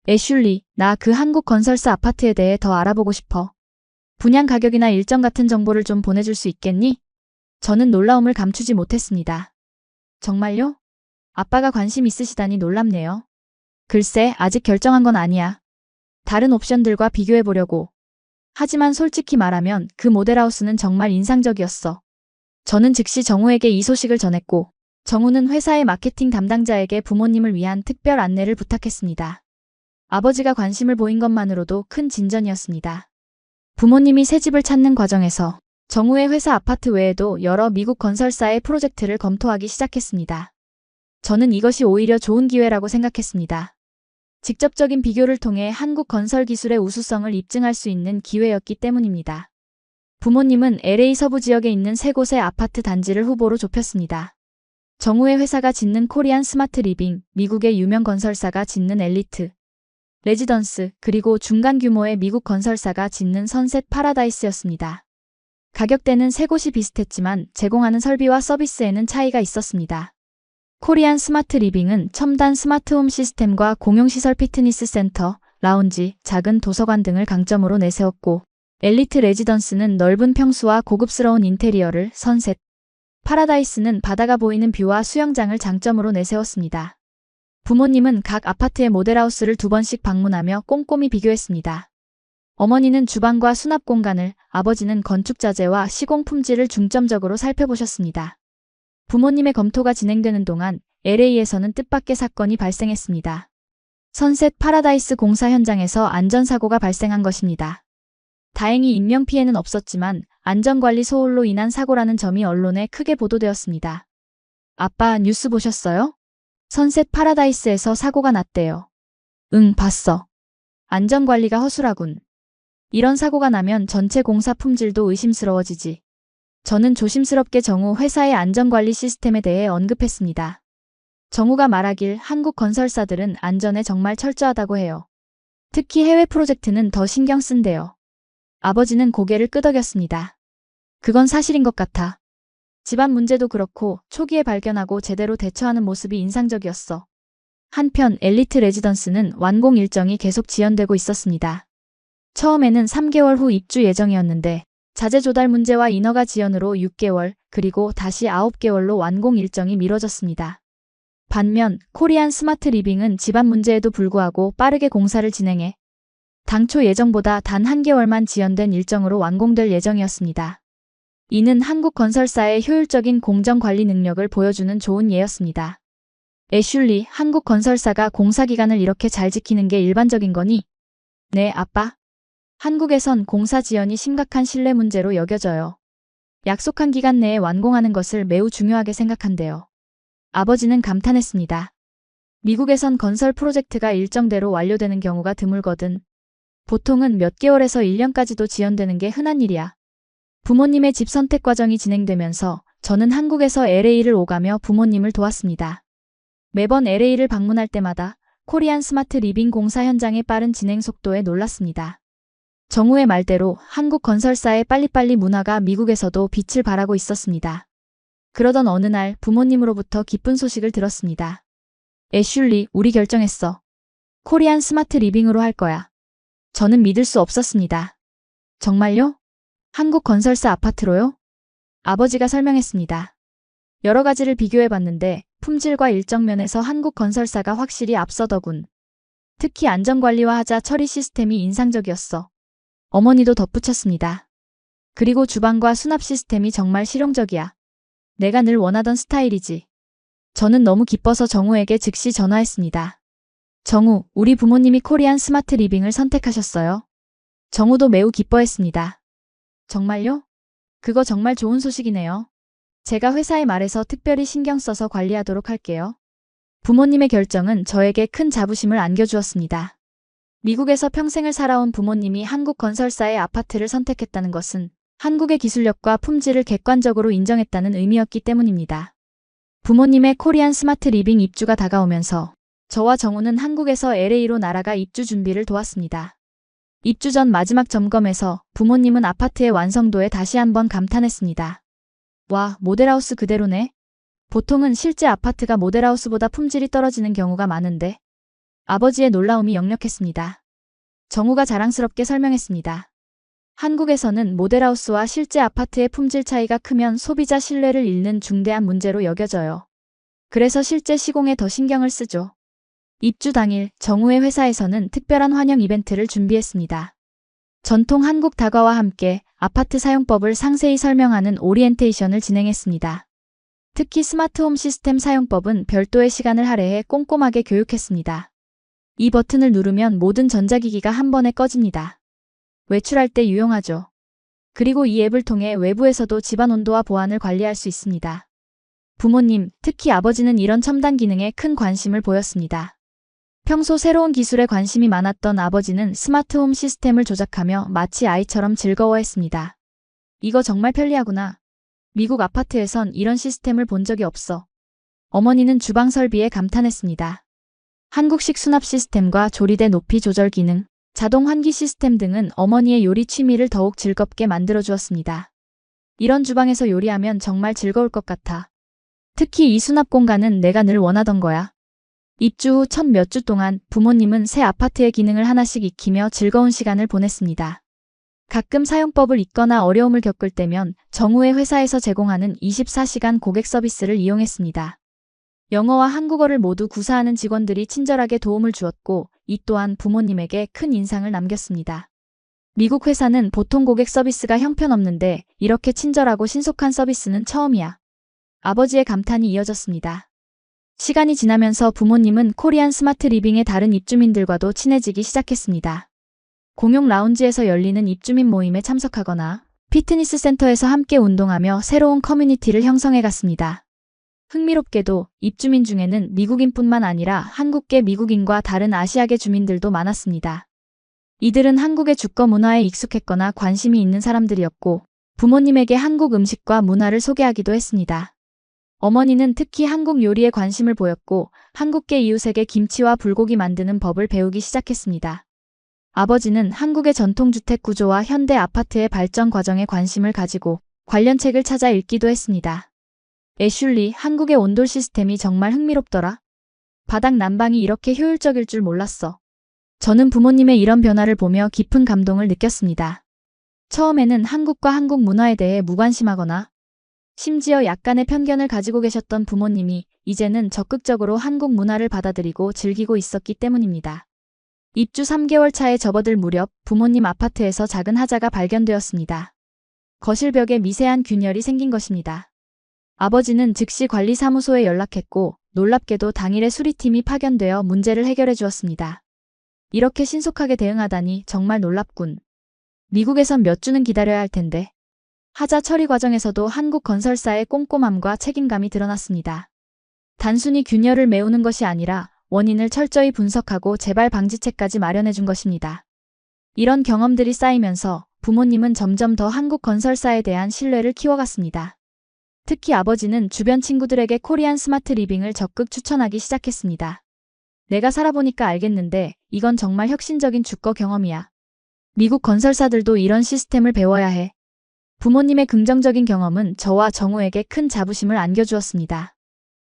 애슐리, 나 그 한국 건설사 아파트에 대해 더 알아보고 싶어. 분양 가격이나 일정 같은 정보를 좀 보내줄 수 있겠니? 저는 놀라움을 감추지 못했습니다. 정말요? 아빠가 관심 있으시다니 놀랍네요. 글쎄, 아직 결정한 건 아니야. 다른 옵션들과 비교해보려고. 하지만 솔직히 말하면 그 모델하우스는 정말 인상적이었어. 저는 즉시 정우에게 이 소식을 전했고 정우는 회사의 마케팅 담당자에게 부모님을 위한 특별 안내를 부탁했습니다. 아버지가 관심을 보인 것만으로도 큰 진전이었습니다. 부모님이 새 집을 찾는 과정에서 정우의 회사 아파트 외에도 여러 미국 건설사의 프로젝트를 검토하기 시작했습니다. 저는 이것이 오히려 좋은 기회라고 생각했습니다. 직접적인 비교를 통해 한국 건설 기술의 우수성을 입증할 수 있는 기회였기 때문입니다. 부모님은 LA 서부 지역에 있는 세 곳의 아파트 단지를 후보로 좁혔습니다. 정우의 회사가 짓는 코리안 스마트 리빙, 미국의 유명 건설사가 짓는 엘리트 레지던스, 그리고 중간 규모의 미국 건설사가 짓는 선셋 파라다이스였습니다. 가격대는 세 곳이 비슷했지만 제공하는 설비와 서비스에는 차이가 있었습니다. 코리안 스마트 리빙은 첨단 스마트홈 시스템과 공용시설 피트니스 센터, 라운지, 작은 도서관 등을 강점으로 내세웠고 엘리트 레지던스는 넓은 평수와 고급스러운 인테리어를, 선셋 파라다이스는 바다가 보이는 뷰와 수영장을 장점으로 내세웠습니다. 부모님은 각 아파트의 모델하우스를 2번씩 방문하며 꼼꼼히 비교했습니다. 어머니는 주방과 수납 공간을, 아버지는 건축자재와 시공 품질을 중점적으로 살펴보셨습니다. 부모님의 검토가 진행되는 동안 LA에서는 뜻밖의 사건이 발생했습니다. 선셋 파라다이스 공사 현장에서 안전사고가 발생한 것입니다. 다행히 인명피해는 없었지만 안전관리 소홀로 인한 사고라는 점이 언론에 크게 보도되었습니다. 아빠, 뉴스 보셨어요? 선셋 파라다이스에서 사고가 났대요. 응, 봤어. 안전관리가 허술하군. 이런 사고가 나면 전체 공사 품질도 의심스러워지지. 저는 조심스럽게 정우 회사의 안전관리 시스템에 대해 언급했습니다. 정우가 말하길 한국 건설사들은 안전에 정말 철저하다고 해요. 특히 해외 프로젝트는 더 신경 쓴대요. 아버지는 고개를 끄덕였습니다. 그건 사실인 것 같아. 집안 문제도 그렇고 초기에 발견하고 제대로 대처하는 모습이 인상적이었어. 한편 엘리트 레지던스는 완공 일정이 계속 지연되고 있었습니다. 처음에는 3개월 후 입주 예정이었는데 자재 조달 문제와 인허가 지연으로 6개월, 그리고 다시 9개월로 완공 일정이 미뤄졌습니다. 반면 코리안 스마트 리빙은 집안 문제에도 불구하고 빠르게 공사를 진행해 당초 예정보다 단 1개월만 지연된 일정으로 완공될 예정이었습니다. 이는 한국 건설사의 효율적인 공정 관리 능력을 보여주는 좋은 예였습니다. 애슐리, 한국 건설사가 공사 기간을 이렇게 잘 지키는 게 일반적인 거니? 네, 아빠. 한국에선 공사 지연이 심각한 신뢰 문제로 여겨져요. 약속한 기간 내에 완공하는 것을 매우 중요하게 생각한대요. 아버지는 감탄했습니다. 미국에선 건설 프로젝트가 일정대로 완료되는 경우가 드물거든. 보통은 몇 개월에서 1년까지도 지연되는 게 흔한 일이야. 부모님의 집 선택 과정이 진행되면서 저는 한국에서 LA를 오가며 부모님을 도왔습니다. 매번 LA를 방문할 때마다 코리안 스마트 리빙 공사 현장의 빠른 진행 속도에 놀랐습니다. 정우의 말대로 한국 건설사의 빨리빨리 문화가 미국에서도 빛을 발하고 있었습니다. 그러던 어느 날 부모님으로부터 기쁜 소식을 들었습니다. 애슐리, 우리 결정했어. 코리안 스마트 리빙으로 할 거야. 저는 믿을 수 없었습니다. 정말요? 한국 건설사 아파트로요? 아버지가 설명했습니다. 여러 가지를 비교해봤는데 품질과 일정 면에서 한국건설사가 확실히 앞서더군. 특히 안전관리와 하자 처리 시스템이 인상적이었어. 어머니도 덧붙였습니다. 그리고 주방과 수납 시스템이 정말 실용적이야. 내가 늘 원하던 스타일이지. 저는 너무 기뻐서 정우에게 즉시 전화했습니다. 정우, 우리 부모님이 코리안 스마트 리빙을 선택하셨어요. 정우도 매우 기뻐했습니다. 정말요? 그거 정말 좋은 소식이네요. 제가 회사에 말해서 특별히 신경 써서 관리하도록 할게요. 부모님의 결정은 저에게 큰 자부심을 안겨주었습니다. 미국에서 평생을 살아온 부모님이 한국 건설사의 아파트를 선택했다는 것은 한국의 기술력과 품질을 객관적으로 인정했다는 의미였기 때문입니다. 부모님의 코리안 스마트 리빙 입주가 다가오면서 저와 정우는 한국에서 LA로 날아가 입주 준비를 도왔습니다. 입주 전 마지막 점검에서 부모님은 아파트의 완성도에 다시 한번 감탄했습니다. 와, 모델하우스 그대로네. 보통은 실제 아파트가 모델하우스보다 품질이 떨어지는 경우가 많은데. 아버지의 놀라움이 역력했습니다. 정우가 자랑스럽게 설명했습니다. 한국에서는 모델하우스와 실제 아파트의 품질 차이가 크면 소비자 신뢰를 잃는 중대한 문제로 여겨져요. 그래서 실제 시공에 더 신경을 쓰죠. 입주 당일 정우의 회사에서는 특별한 환영 이벤트를 준비했습니다. 전통 한국 다과와 함께 아파트 사용법을 상세히 설명하는 오리엔테이션을 진행했습니다. 특히 스마트홈 시스템 사용법은 별도의 시간을 할애해 꼼꼼하게 교육했습니다. 이 버튼을 누르면 모든 전자기기가 한 번에 꺼집니다. 외출할 때 유용하죠. 그리고 이 앱을 통해 외부에서도 집안 온도와 보안을 관리할 수 있습니다. 부모님, 특히 아버지는 이런 첨단 기능에 큰 관심을 보였습니다. 평소 새로운 기술에 관심이 많았던 아버지는 스마트홈 시스템을 조작하며 마치 아이처럼 즐거워했습니다. 이거 정말 편리하구나. 미국 아파트에선 이런 시스템을 본 적이 없어. 어머니는 주방 설비에 감탄했습니다. 한국식 수납 시스템과 조리대 높이 조절 기능, 자동 환기 시스템 등은 어머니의 요리 취미를 더욱 즐겁게 만들어 주었습니다. 이런 주방에서 요리하면 정말 즐거울 것 같아. 특히 이 수납 공간은 내가 늘 원하던 거야. 입주 후 첫 몇 주 동안 부모님은 새 아파트의 기능을 하나씩 익히며 즐거운 시간을 보냈습니다. 가끔 사용법을 잊거나 어려움을 겪을 때면 정우의 회사에서 제공하는 24시간 고객 서비스를 이용했습니다. 영어와 한국어를 모두 구사하는 직원들이 친절하게 도움을 주었고 이 또한 부모님에게 큰 인상을 남겼습니다. 미국 회사는 보통 고객 서비스가 형편없는데 이렇게 친절하고 신속한 서비스는 처음이야. 아버지의 감탄이 이어졌습니다. 시간이 지나면서 부모님은 코리안 스마트 리빙의 다른 입주민들과도 친해지기 시작했습니다. 공용 라운지에서 열리는 입주민 모임에 참석하거나 피트니스 센터에서 함께 운동하며 새로운 커뮤니티를 형성해 갔습니다. 흥미롭게도 입주민 중에는 미국인뿐만 아니라 한국계 미국인과 다른 아시아계 주민들도 많았습니다. 이들은 한국의 주거 문화에 익숙했거나 관심이 있는 사람들이었고 부모님에게 한국 음식과 문화를 소개하기도 했습니다. 어머니는 특히 한국 요리에 관심을 보였고 한국계 이웃에게 김치와 불고기 만드는 법을 배우기 시작했습니다. 아버지는 한국의 전통주택 구조와 현대 아파트의 발전 과정에 관심을 가지고 관련 책을 찾아 읽기도 했습니다. 애슐리, 한국의 온돌 시스템이 정말 흥미롭더라. 바닥 난방이 이렇게 효율적일 줄 몰랐어. 저는 부모님의 이런 변화를 보며 깊은 감동을 느꼈습니다. 처음에는 한국과 한국 문화에 대해 무관심하거나 심지어 약간의 편견을 가지고 계셨던 부모님이 이제는 적극적으로 한국 문화를 받아들이고 즐기고 있었기 때문입니다. 입주 3개월 차에 접어들 무렵 부모님 아파트에서 작은 하자가 발견되었습니다. 거실 벽에 미세한 균열이 생긴 것입니다. 아버지는 즉시 관리사무소에 연락했고 놀랍게도 당일에 수리팀이 파견되어 문제를 해결해 주었습니다. 이렇게 신속하게 대응하다니 정말 놀랍군. 미국에선 몇 주는 기다려야 할 텐데. 하자 처리 과정에서도 한국 건설사의 꼼꼼함과 책임감이 드러났습니다. 단순히 균열을 메우는 것이 아니라 원인을 철저히 분석하고 재발 방지책까지 마련해 준 것입니다. 이런 경험들이 쌓이면서 부모님은 점점 더 한국 건설사에 대한 신뢰를 키워갔습니다. 특히 아버지는 주변 친구들에게 코리안 스마트 리빙을 적극 추천하기 시작했습니다. 내가 살아보니까 알겠는데 이건 정말 혁신적인 주거 경험이야. 미국 건설사들도 이런 시스템을 배워야 해. 부모님의 긍정적인 경험은 저와 정우에게 큰 자부심을 안겨주었습니다.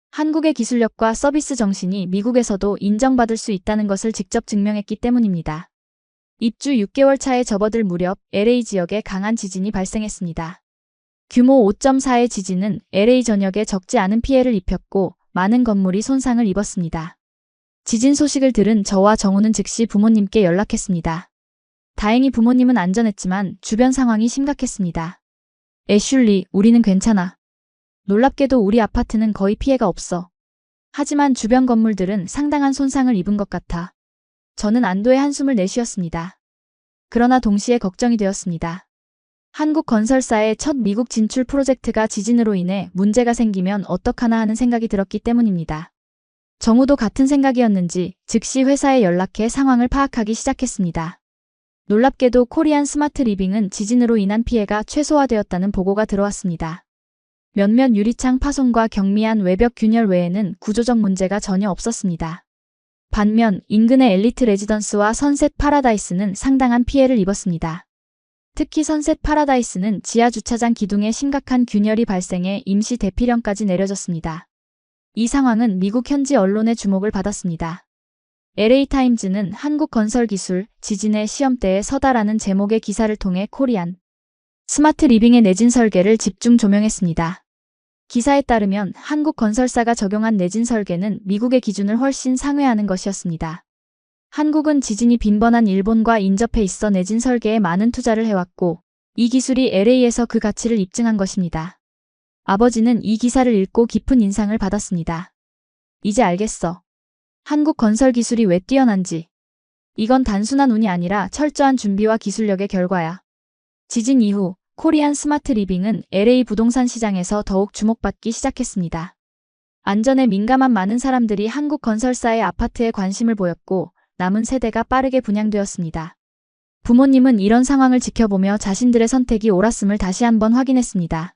한국의 기술력과 서비스 정신이 미국에서도 인정받을 수 있다는 것을 직접 증명했기 때문입니다. 입주 6개월 차에 접어들 무렵 LA 지역에 강한 지진이 발생했습니다. 규모 5.4의 지진은 LA 전역에 적지 않은 피해를 입혔고 많은 건물이 손상을 입었습니다. 지진 소식을 들은 저와 정우는 즉시 부모님께 연락했습니다. 다행히 부모님은 안전했지만 주변 상황이 심각했습니다. 애슐리, 우리는 괜찮아. 놀랍게도 우리 아파트는 거의 피해가 없어. 하지만 주변 건물들은 상당한 손상을 입은 것 같아. 저는 안도의 한숨을 내쉬었습니다. 그러나 동시에 걱정이 되었습니다. 한국건설사의 첫 미국 진출 프로젝트가 지진으로 인해 문제가 생기면 어떡하나 하는 생각이 들었기 때문입니다. 정우도 같은 생각이었는지 즉시 회사에 연락해 상황을 파악하기 시작했습니다. 놀랍게도 코리안 스마트 리빙은 지진으로 인한 피해가 최소화되었다는 보고가 들어왔습니다. 몇몇 유리창 파손과 경미한 외벽 균열 외에는 구조적 문제가 전혀 없었습니다. 반면 인근의 엘리트 레지던스와 선셋 파라다이스는 상당한 피해를 입었습니다. 특히 선셋 파라다이스는 지하 주차장 기둥에 심각한 균열이 발생해 임시 대피령까지 내려졌습니다. 이 상황은 미국 현지 언론의 주목을 받았습니다. LA타임즈는 한국건설기술 지진의 시험대에 서다라는 제목의 기사를 통해 코리안 스마트 리빙의 내진 설계를 집중 조명했습니다. 기사에 따르면 한국건설사가 적용한 내진 설계는 미국의 기준을 훨씬 상회하는 것이었습니다. 한국은 지진이 빈번한 일본과 인접해 있어 내진 설계에 많은 투자를 해왔고 이 기술이 LA에서 그 가치를 입증한 것입니다. 아버지는 이 기사를 읽고 깊은 인상을 받았습니다. 이제 알겠어. 한국 건설 기술이 왜 뛰어난지. 이건 단순한 운이 아니라 철저한 준비와 기술력의 결과야. 지진 이후 코리안 스마트 리빙은 LA 부동산 시장에서 더욱 주목받기 시작했습니다. 안전에 민감한 많은 사람들이 한국 건설사의 아파트에 관심을 보였고 남은 세대가 빠르게 분양되었습니다. 부모님은 이런 상황을 지켜보며 자신들의 선택이 옳았음을 다시 한번 확인했습니다.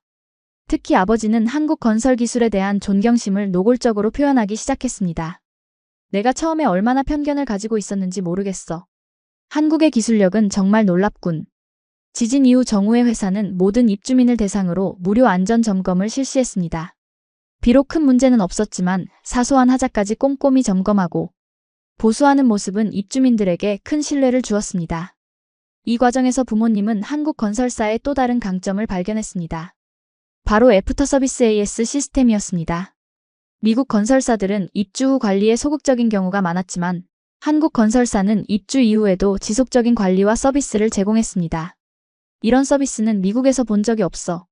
특히 아버지는 한국 건설 기술에 대한 존경심을 노골적으로 표현하기 시작했습니다. 내가 처음에 얼마나 편견을 가지고 있었는지 모르겠어. 한국의 기술력은 정말 놀랍군. 지진 이후 정우의 회사는 모든 입주민을 대상으로 무료 안전 점검을 실시했습니다. 비록 큰 문제는 없었지만 사소한 하자까지 꼼꼼히 점검하고 보수하는 모습은 입주민들에게 큰 신뢰를 주었습니다. 이 과정에서 부모님은 한국건설사의 또 다른 강점을 발견했습니다. 바로 애프터 서비스 AS 시스템이었습니다. 미국 건설사들은 입주 후 관리에 소극적인 경우가 많았지만 한국건설사는 입주 이후에도 지속적인 관리와 서비스를 제공했습니다. 이런 서비스는 미국에서 본 적이 없어.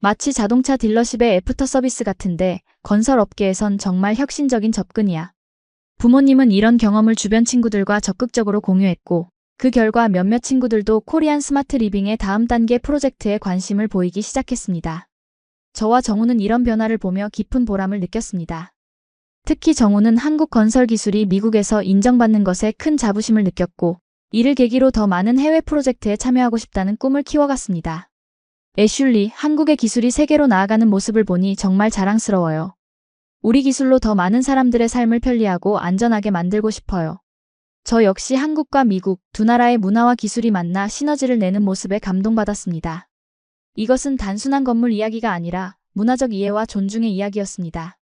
마치 자동차 딜러십의 애프터 서비스 같은데 건설업계에선 정말 혁신적인 접근이야. 부모님은 이런 경험을 주변 친구들과 적극적으로 공유했고 그 결과 몇몇 친구들도 코리안 스마트 리빙의 다음 단계 프로젝트에 관심을 보이기 시작했습니다. 저와 정우는 이런 변화를 보며 깊은 보람을 느꼈습니다. 특히 정우는 한국 건설 기술이 미국에서 인정받는 것에 큰 자부심을 느꼈고 이를 계기로 더 많은 해외 프로젝트에 참여하고 싶다는 꿈을 키워갔습니다. 애슐리, 한국의 기술이 세계로 나아가는 모습을 보니 정말 자랑스러워요. 우리 기술로 더 많은 사람들의 삶을 편리하고 안전하게 만들고 싶어요. 저 역시 한국과 미국 두 나라의 문화와 기술이 만나 시너지를 내는 모습에 감동받았습니다. 이것은 단순한 건물 이야기가 아니라 문화적 이해와 존중의 이야기였습니다.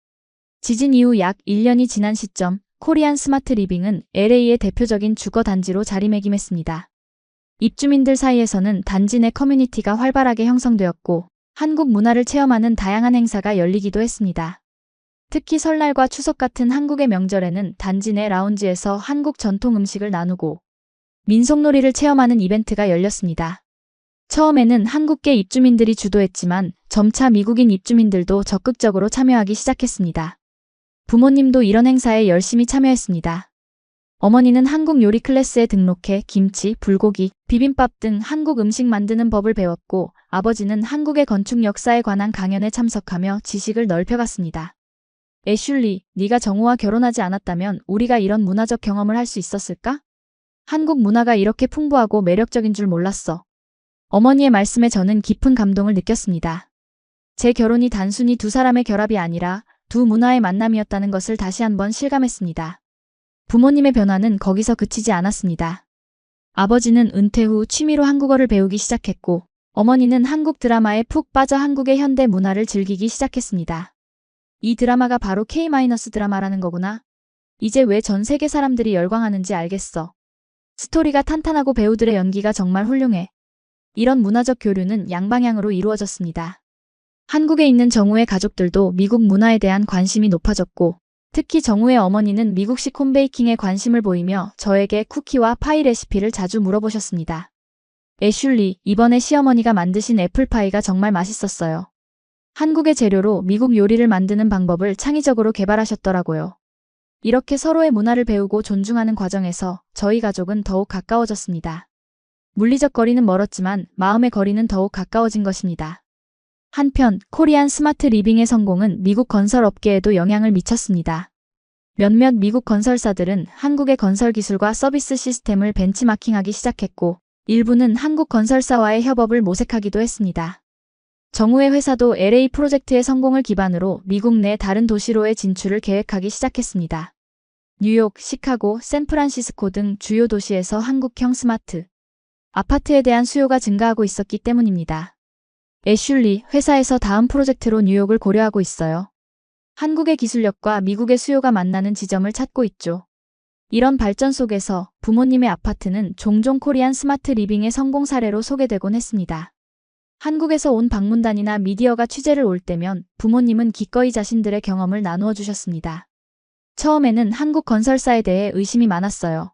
지진 이후 약 1년이 지난 시점, 코리안 스마트 리빙은 LA의 대표적인 주거 단지로 자리매김했습니다. 입주민들 사이에서는 단지 내 커뮤니티가 활발하게 형성되었고 한국 문화를 체험하는 다양한 행사가 열리기도 했습니다. 특히 설날과 추석 같은 한국의 명절에는 단지 내 라운지에서 한국 전통 음식을 나누고 민속놀이를 체험하는 이벤트가 열렸습니다. 처음에는 한국계 입주민들이 주도했지만 점차 미국인 입주민들도 적극적으로 참여하기 시작했습니다. 부모님도 이런 행사에 열심히 참여했습니다. 어머니는 한국 요리 클래스에 등록해 김치, 불고기, 비빔밥 등 한국 음식 만드는 법을 배웠고 아버지는 한국의 건축 역사에 관한 강연에 참석하며 지식을 넓혀갔습니다. 애슐리, 네가 정우와 결혼하지 않았다면 우리가 이런 문화적 경험을 할 수 있었을까? 한국 문화가 이렇게 풍부하고 매력적인 줄 몰랐어. 어머니의 말씀에 저는 깊은 감동을 느꼈습니다. 제 결혼이 단순히 두 사람의 결합이 아니라 두 문화의 만남이었다는 것을 다시 한번 실감했습니다. 부모님의 변화는 거기서 그치지 않았습니다. 아버지는 은퇴 후 취미로 한국어를 배우기 시작했고 어머니는 한국 드라마에 푹 빠져 한국의 현대 문화를 즐기기 시작했습니다. 이 드라마가 바로 K- 드라마라는 거구나. 이제 왜 전 세계 사람들이 열광하는지 알겠어. 스토리가 탄탄하고 배우들의 연기가 정말 훌륭해. 이런 문화적 교류는 양방향으로 이루어졌습니다. 한국에 있는 정우의 가족들도 미국 문화에 대한 관심이 높아졌고, 특히 정우의 어머니는 미국식 홈베이킹에 관심을 보이며 저에게 쿠키와 파이 레시피를 자주 물어보셨습니다. 애슐리, 이번에 시어머니가 만드신 애플파이가 정말 맛있었어요. 한국의 재료로 미국 요리를 만드는 방법을 창의적으로 개발하셨더라고요. 이렇게 서로의 문화를 배우고 존중하는 과정에서 저희 가족은 더욱 가까워졌습니다. 물리적 거리는 멀었지만 마음의 거리는 더욱 가까워진 것입니다. 한편 코리안 스마트 리빙의 성공은 미국 건설 업계에도 영향을 미쳤습니다. 몇몇 미국 건설사들은 한국의 건설 기술과 서비스 시스템을 벤치마킹하기 시작했고, 일부는 한국 건설사와의 협업을 모색하기도 했습니다. 정우의 회사도 LA 프로젝트의 성공을 기반으로 미국 내 다른 도시로의 진출을 계획하기 시작했습니다. 뉴욕, 시카고, 샌프란시스코 등 주요 도시에서 한국형 스마트 아파트에 대한 수요가 증가하고 있었기 때문입니다. 애슐리, 회사에서 다음 프로젝트로 뉴욕을 고려하고 있어요. 한국의 기술력과 미국의 수요가 만나는 지점을 찾고 있죠. 이런 발전 속에서 부모님의 아파트는 종종 코리안 스마트 리빙의 성공 사례로 소개되곤 했습니다. 한국에서 온 방문단이나 미디어가 취재를 올 때면 부모님은 기꺼이 자신들의 경험을 나누어 주셨습니다. 처음에는 한국 건설사에 대해 의심이 많았어요.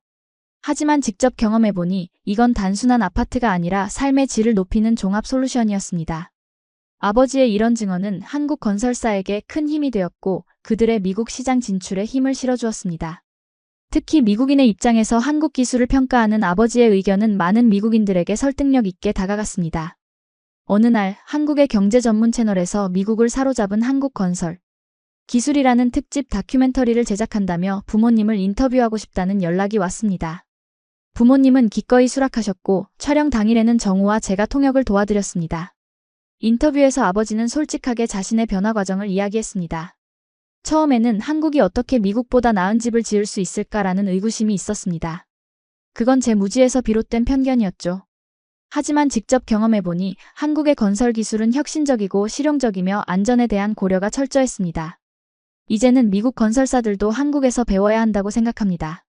하지만 직접 경험해보니 이건 단순한 아파트가 아니라 삶의 질을 높이는 종합 솔루션이었습니다. 아버지의 이런 증언은 한국 건설사에게 큰 힘이 되었고 그들의 미국 시장 진출에 힘을 실어주었습니다. 특히 미국인의 입장에서 한국 기술을 평가하는 아버지의 의견은 많은 미국인들에게 설득력 있게 다가갔습니다. 어느 날 한국의 경제 전문 채널에서 미국을 사로잡은 한국 건설 기술이라는 특집 다큐멘터리를 제작한다며 부모님을 인터뷰하고 싶다는 연락이 왔습니다. 부모님은 기꺼이 수락하셨고 촬영 당일에는 정우와 제가 통역을 도와드렸습니다. 인터뷰에서 아버지는 솔직하게 자신의 변화 과정을 이야기했습니다. 처음에는 한국이 어떻게 미국보다 나은 집을 지을 수 있을까라는 의구심이 있었습니다. 그건 제 무지에서 비롯된 편견이었죠. 하지만 직접 경험해보니 한국의 건설 기술은 혁신적이고 실용적이며 안전에 대한 고려가 철저했습니다. 이제는 미국 건설사들도 한국에서 배워야 한다고 생각합니다.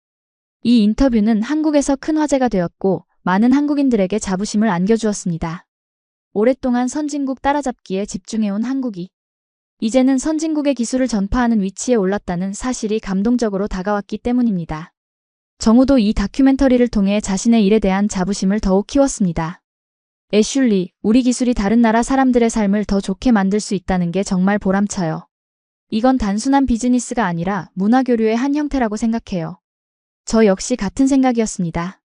이 인터뷰는 한국에서 큰 화제가 되었고 많은 한국인들에게 자부심을 안겨주었습니다. 오랫동안 선진국 따라잡기에 집중해온 한국이 이제는 선진국의 기술을 전파하는 위치에 올랐다는 사실이 감동적으로 다가왔기 때문입니다. 정우도 이 다큐멘터리를 통해 자신의 일에 대한 자부심을 더욱 키웠습니다. 애슐리, 우리 기술이 다른 나라 사람들의 삶을 더 좋게 만들 수 있다는 게 정말 보람차요. 이건 단순한 비즈니스가 아니라 문화교류의 한 형태라고 생각해요. 저 역시 같은 생각이었습니다.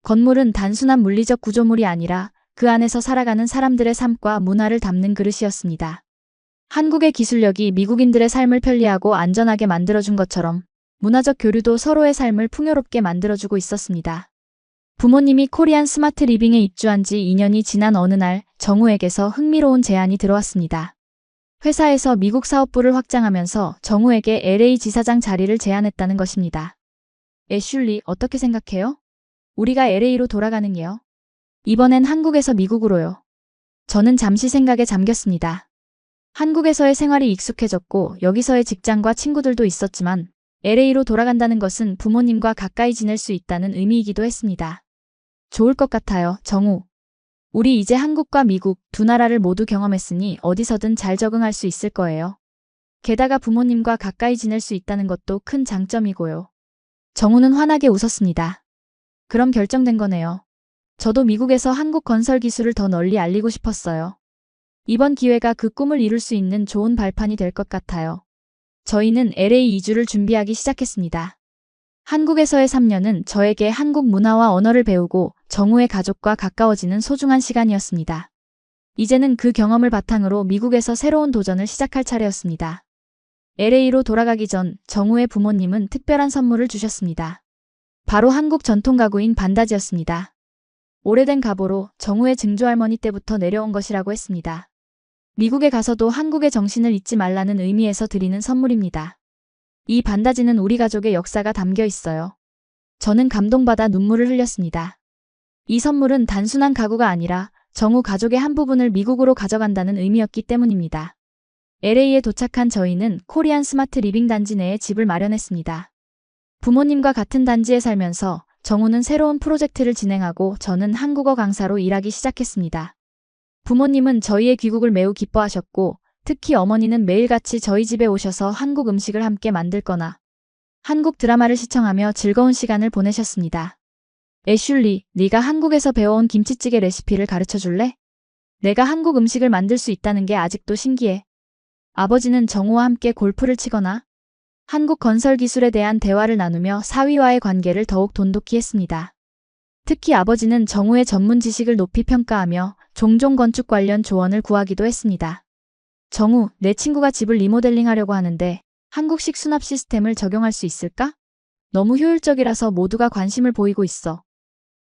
건물은 단순한 물리적 구조물이 아니라 그 안에서 살아가는 사람들의 삶과 문화를 담는 그릇이었습니다. 한국의 기술력이 미국인들의 삶을 편리하고 안전하게 만들어준 것처럼 문화적 교류도 서로의 삶을 풍요롭게 만들어주고 있었습니다. 부모님이 코리안 스마트 리빙에 입주한 지 2년이 지난 어느 날 정우에게서 흥미로운 제안이 들어왔습니다. 회사에서 미국 사업부를 확장하면서 정우에게 LA 지사장 자리를 제안했다는 것입니다. 애슐리, 어떻게 생각해요? 우리가 LA로 돌아가는 게요. 이번엔 한국에서 미국으로요. 저는 잠시 생각에 잠겼습니다. 한국에서의 생활이 익숙해졌고 여기서의 직장과 친구들도 있었지만 LA로 돌아간다는 것은 부모님과 가까이 지낼 수 있다는 의미이기도 했습니다. 좋을 것 같아요, 정우. 우리 이제 한국과 미국 두 나라를 모두 경험했으니 어디서든 잘 적응할 수 있을 거예요. 게다가 부모님과 가까이 지낼 수 있다는 것도 큰 장점이고요. 정우는 환하게 웃었습니다. 그럼 결정된 거네요. 저도 미국에서 한국 건설 기술을 더 널리 알리고 싶었어요. 이번 기회가 그 꿈을 이룰 수 있는 좋은 발판이 될 것 같아요. 저희는 LA 이주를 준비하기 시작했습니다. 한국에서의 3년은 저에게 한국 문화와 언어를 배우고 정우의 가족과 가까워지는 소중한 시간이었습니다. 이제는 그 경험을 바탕으로 미국에서 새로운 도전을 시작할 차례였습니다. LA로 돌아가기 전 정우의 부모님은 특별한 선물을 주셨습니다. 바로 한국 전통 가구인 반다지였습니다. 오래된 가보로 정우의 증조할머니 때부터 내려온 것이라고 했습니다. 미국에 가서도 한국의 정신을 잊지 말라는 의미에서 드리는 선물입니다. 이 반다지는 우리 가족의 역사가 담겨 있어요. 저는 감동받아 눈물을 흘렸습니다. 이 선물은 단순한 가구가 아니라 정우 가족의 한 부분을 미국으로 가져간다는 의미였기 때문입니다. LA에 도착한 저희는 코리안 스마트 리빙 단지 내에 집을 마련했습니다. 부모님과 같은 단지에 살면서 정우는 새로운 프로젝트를 진행하고 저는 한국어 강사로 일하기 시작했습니다. 부모님은 저희의 귀국을 매우 기뻐하셨고, 특히 어머니는 매일같이 저희 집에 오셔서 한국 음식을 함께 만들거나 한국 드라마를 시청하며 즐거운 시간을 보내셨습니다. 애슐리, 네가 한국에서 배워온 김치찌개 레시피를 가르쳐 줄래? 내가 한국 음식을 만들 수 있다는 게 아직도 신기해. 아버지는 정우와 함께 골프를 치거나 한국 건설 기술에 대한 대화를 나누며 사위와의 관계를 더욱 돈독히 했습니다. 특히 아버지는 정우의 전문 지식을 높이 평가하며 종종 건축 관련 조언을 구하기도 했습니다. 정우, 내 친구가 집을 리모델링 하려고 하는데 한국식 수납 시스템을 적용할 수 있을까? 너무 효율적이라서 모두가 관심을 보이고 있어.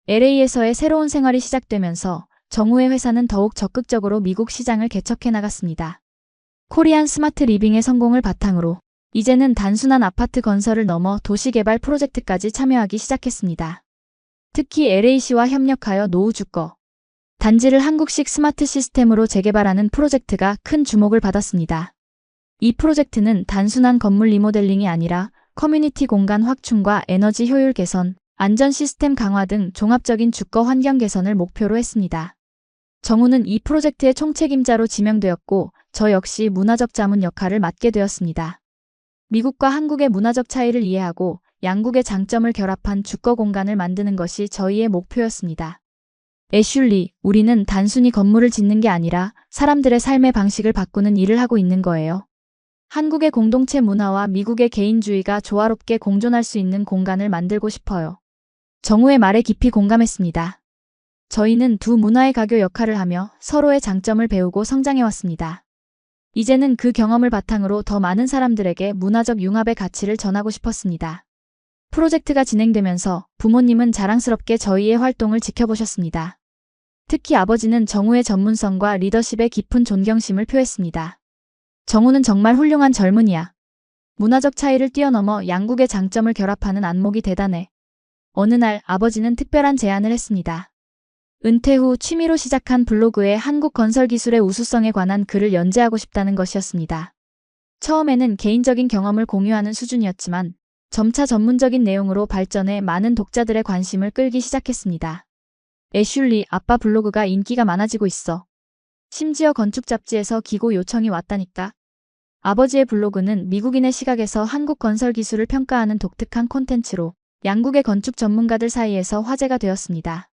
LA에서의 새로운 생활이 시작되면서 정우의 회사는 더욱 적극적으로 미국 시장을 개척해 나갔습니다. 코리안 스마트 리빙의 성공을 바탕으로 이제는 단순한 아파트 건설을 넘어 도시개발 프로젝트까지 참여하기 시작했습니다. 특히 LA시와 협력하여 노후 주거 단지를 한국식 스마트 시스템으로 재개발하는 프로젝트가 큰 주목을 받았습니다. 이 프로젝트는 단순한 건물 리모델링이 아니라 커뮤니티 공간 확충과 에너지 효율 개선, 안전 시스템 강화 등 종합적인 주거 환경 개선을 목표로 했습니다. 정우는 이 프로젝트의 총책임자로 지명되었고, 저 역시 문화적 자문 역할을 맡게 되었습니다. 미국과 한국의 문화적 차이를 이해하고 양국의 장점을 결합한 주거 공간을 만드는 것이 저희의 목표였습니다. 애슐리, 우리는 단순히 건물을 짓는 게 아니라 사람들의 삶의 방식을 바꾸는 일을 하고 있는 거예요. 한국의 공동체 문화와 미국의 개인주의가 조화롭게 공존할 수 있는 공간을 만들고 싶어요. 정우의 말에 깊이 공감했습니다. 저희는 두 문화의 가교 역할을 하며 서로의 장점을 배우고 성장해왔습니다. 이제는 그 경험을 바탕으로 더 많은 사람들에게 문화적 융합의 가치를 전하고 싶었습니다. 프로젝트가 진행되면서 부모님은 자랑스럽게 저희의 활동을 지켜보셨습니다. 특히 아버지는 정우의 전문성과 리더십에 깊은 존경심을 표했습니다. 정우는 정말 훌륭한 젊은이야. 문화적 차이를 뛰어넘어 양국의 장점을 결합하는 안목이 대단해. 어느 날 아버지는 특별한 제안을 했습니다. 은퇴 후 취미로 시작한 블로그에 한국 건설 기술의 우수성에 관한 글을 연재하고 싶다는 것이었습니다. 처음에는 개인적인 경험을 공유하는 수준이었지만 점차 전문적인 내용으로 발전해 많은 독자들의 관심을 끌기 시작했습니다. 애슐리, 아빠 블로그가 인기가 많아지고 있어. 심지어 건축 잡지에서 기고 요청이 왔다니까. 아버지의 블로그는 미국인의 시각에서 한국 건설 기술을 평가하는 독특한 콘텐츠로 양국의 건축 전문가들 사이에서 화제가 되었습니다.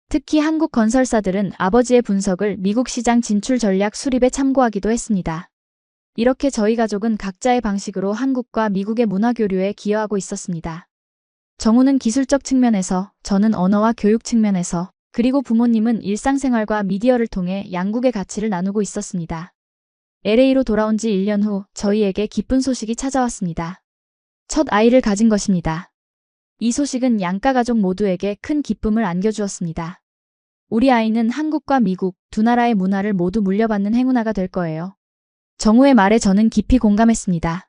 특히 한국 건설사들은 아버지의 분석을 미국 시장 진출 전략 수립에 참고하기도 했습니다. 이렇게 저희 가족은 각자의 방식으로 한국과 미국의 문화 교류에 기여하고 있었습니다. 정우는 기술적 측면에서, 저는 언어와 교육 측면에서, 그리고 부모님은 일상생활과 미디어를 통해 양국의 가치를 나누고 있었습니다. LA로 돌아온 지 1년 후 저희에게 기쁜 소식이 찾아왔습니다. 첫 아이를 가진 것입니다. 이 소식은 양가 가족 모두에게 큰 기쁨을 안겨주었습니다. 우리 아이는 한국과 미국 두 나라의 문화를 모두 물려받는 행운아가 될 거예요. 정우의 말에 저는 깊이 공감했습니다.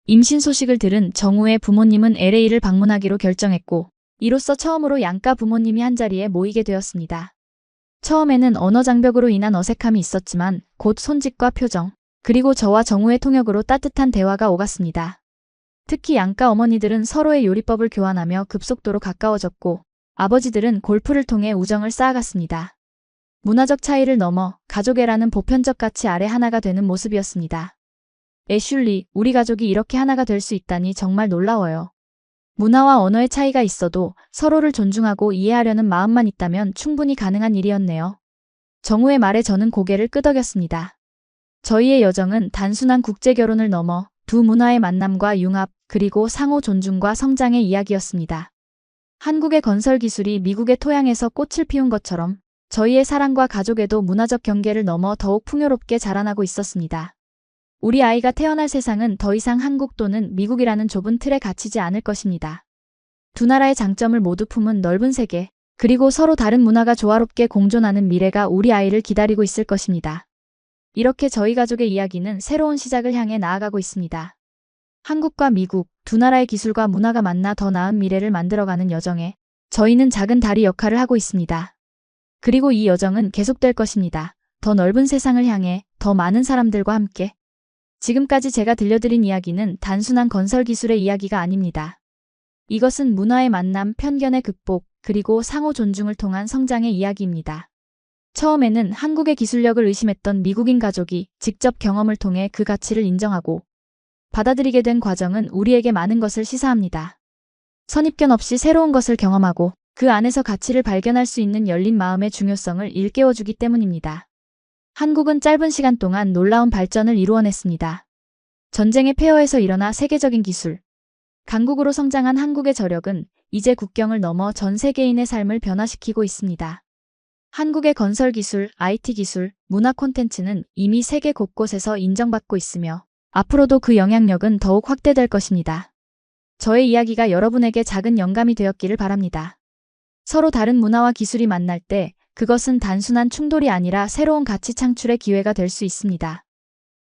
임신 소식을 들은 정우의 부모님은 LA를 방문하기로 결정했고, 이로써 처음으로 양가 부모님이 한자리에 모이게 되었습니다. 처음에는 언어 장벽으로 인한 어색함이 있었지만 곧 손짓과 표정, 그리고 저와 정우의 통역으로 따뜻한 대화가 오갔습니다. 특히 양가 어머니들은 서로의 요리법을 교환하며 급속도로 가까워졌고, 아버지들은 골프를 통해 우정을 쌓아갔습니다. 문화적 차이를 넘어 가족애라는 보편적 가치 아래 하나가 되는 모습이었습니다. 애슐리, 우리 가족이 이렇게 하나가 될 수 있다니 정말 놀라워요. 문화와 언어의 차이가 있어도 서로를 존중하고 이해하려는 마음만 있다면 충분히 가능한 일이었네요. 정우의 말에 저는 고개를 끄덕였습니다. 저희의 여정은 단순한 국제결혼을 넘어 두 문화의 만남과 융합, 그리고 상호 존중과 성장의 이야기였습니다. 한국의 건설 기술이 미국의 토양에서 꽃을 피운 것처럼 저희의 사랑과 가족에도 문화적 경계를 넘어 더욱 풍요롭게 자라나고 있었습니다. 우리 아이가 태어날 세상은 더 이상 한국 또는 미국이라는 좁은 틀에 갇히지 않을 것입니다. 두 나라의 장점을 모두 품은 넓은 세계, 그리고 서로 다른 문화가 조화롭게 공존하는 미래가 우리 아이를 기다리고 있을 것입니다. 이렇게 저희 가족의 이야기는 새로운 시작을 향해 나아가고 있습니다. 한국과 미국, 두 나라의 기술과 문화가 만나 더 나은 미래를 만들어가는 여정에 저희는 작은 다리 역할을 하고 있습니다. 그리고 이 여정은 계속될 것입니다. 더 넓은 세상을 향해, 더 많은 사람들과 함께. 지금까지 제가 들려드린 이야기는 단순한 건설 기술의 이야기가 아닙니다. 이것은 문화의 만남, 편견의 극복, 그리고 상호 존중을 통한 성장의 이야기입니다. 처음에는 한국의 기술력을 의심했던 미국인 가족이 직접 경험을 통해 그 가치를 인정하고 받아들이게 된 과정은 우리에게 많은 것을 시사합니다. 선입견 없이 새로운 것을 경험하고 그 안에서 가치를 발견할 수 있는 열린 마음의 중요성을 일깨워주기 때문입니다. 한국은 짧은 시간 동안 놀라운 발전을 이루어냈습니다. 전쟁의 폐허에서 일어나 세계적인 기술, 강국으로 성장한 한국의 저력은 이제 국경을 넘어 전 세계인의 삶을 변화시키고 있습니다. 한국의 건설 기술, IT 기술, 문화 콘텐츠는 이미 세계 곳곳에서 인정받고 있으며 앞으로도 그 영향력은 더욱 확대될 것입니다. 저의 이야기가 여러분에게 작은 영감이 되었기를 바랍니다. 서로 다른 문화와 기술이 만날 때 그것은 단순한 충돌이 아니라 새로운 가치 창출의 기회가 될 수 있습니다.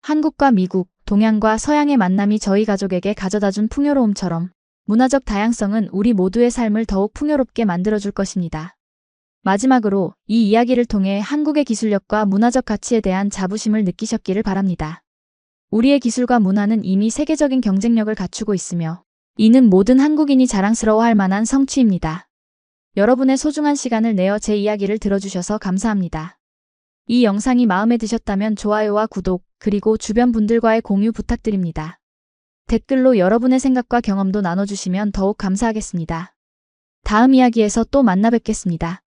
한국과 미국, 동양과 서양의 만남이 저희 가족에게 가져다준 풍요로움처럼 문화적 다양성은 우리 모두의 삶을 더욱 풍요롭게 만들어줄 것입니다. 마지막으로 이 이야기를 통해 한국의 기술력과 문화적 가치에 대한 자부심을 느끼셨기를 바랍니다. 우리의 기술과 문화는 이미 세계적인 경쟁력을 갖추고 있으며 이는 모든 한국인이 자랑스러워할 만한 성취입니다. 여러분의 소중한 시간을 내어 제 이야기를 들어주셔서 감사합니다. 이 영상이 마음에 드셨다면 좋아요와 구독, 그리고 주변 분들과의 공유 부탁드립니다. 댓글로 여러분의 생각과 경험도 나눠주시면 더욱 감사하겠습니다. 다음 이야기에서 또 만나 뵙겠습니다.